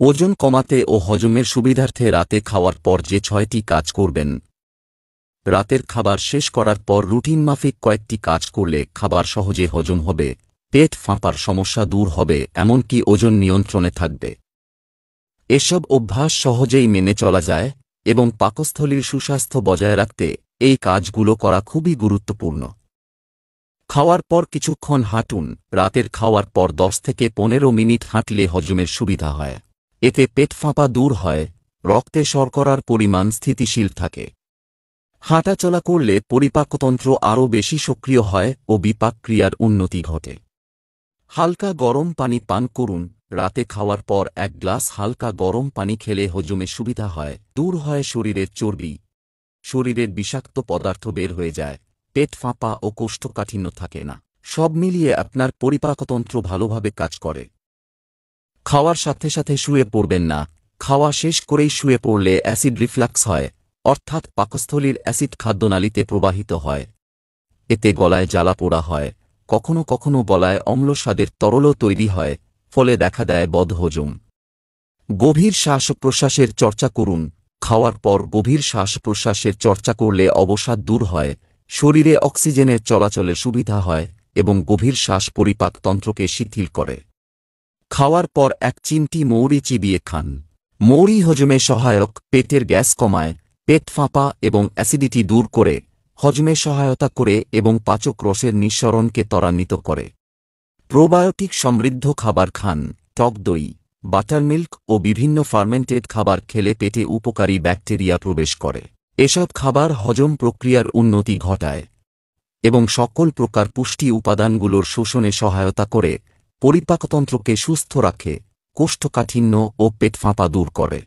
ওজন কমাতে ও হজমের সুবিধার্থে রাতে খাওয়ার পর যে 6টি কাজ করবেন। রাতের খাবার শেষ করার পর রুটিন মাফিক কয়েকটি কাজ করলে খাবার সহজে হজম হবে, পেট ফাঁপার সমস্যা দূর হবে, এমনকি ওজন নিয়ন্ত্রণে থাকবে। এসব অভ্যাস সহজেই মেনে চলা যায় এবং পাকস্থলীর সুস্বাস্থ্য বজায় রাখতে এই কাজগুলো করা খুবই গুরুত্বপূর্ণ। খাওয়ার পর কিছুক্ষণ হাঁটুন। রাতের খাওয়ার পর 10 থেকে 15 মিনিট হাঁটলে হজমের সুবিধা হয়। এতে পেট ফাঁপা দূর হয়, রক্তে শর্করার পরিমাণ স্থিতিশীল থাকে। হাঁটাচলা করলে পরিপাকতন্ত্র আরও বেশি সক্রিয় হয় ও বিপাক ক্রিয়ার উন্নতি ঘটে। হালকা গরম পানি পান করুন। রাতে খাওয়ার পর 1 গ্লাস হালকা গরম পানি খেলে হজমে সুবিধা হয়, দূর হয় শরীরের চর্বি, শরীরের বিষাক্ত পদার্থ বের হয়ে যায়, পেট ফাঁপা ও কোষ্ঠকাঠিন্য থাকে না। সব মিলিয়ে আপনার পরিপাকতন্ত্র ভালোভাবে কাজ করে। খাওয়ার সাথে সাথে শুয়ে পড়বেন না। খাওয়া শেষ করেই শুয়ে পড়লে অ্যাসিড রিফ্লাক্স হয়, অর্থাৎ পাকস্থলীর অ্যাসিড খাদ্যনালীতে প্রবাহিত হয়। এতে গলায় জ্বালা পোড়া হয়, কখনো কখনো গলায় অম্ল স্বাদের তরলও তৈরি হয়, ফলে দেখা দেয় বদহজম। গভীর শ্বাস প্রশ্বাসের চর্চা করুন। খাওয়ার পর গভীর শ্বাস প্রশ্বাসের চর্চা করলে অবসাদ দূর হয়, শরীরে অক্সিজেনের চলাচলের সুবিধা হয় এবং গভীর শ্বাস পরিপাকতন্ত্রকে শিথিল করে। খাওয়ার পর 1 চিমটি মৌরি চিবিয়ে খান। মৌরি হজমে সহায়ক, পেটের গ্যাস কমায়, পেট ফাঁপা এবং অ্যাসিডিটি দূর করে, হজমে সহায়তা করে এবং পাচক রসের নিঃসরণকে ত্বরান্বিত করে। প্রোবায়োটিক সমৃদ্ধ খাবার খান। টক দই, বাটারমিল্ক ও বিভিন্ন ফার্মেন্টেড খাবার খেলে পেটে উপকারী ব্যাকটেরিয়া প্রবেশ করে। এসব খাবার হজম প্রক্রিয়ার উন্নতি ঘটায় এবং সকল প্রকার পুষ্টি উপাদানগুলোর শোষণে সহায়তা করে, পরিপাকতন্ত্রকে সুস্থ রাখে, কোষ্ঠকাঠিন্য ও পেট ফাঁপা দূর করে।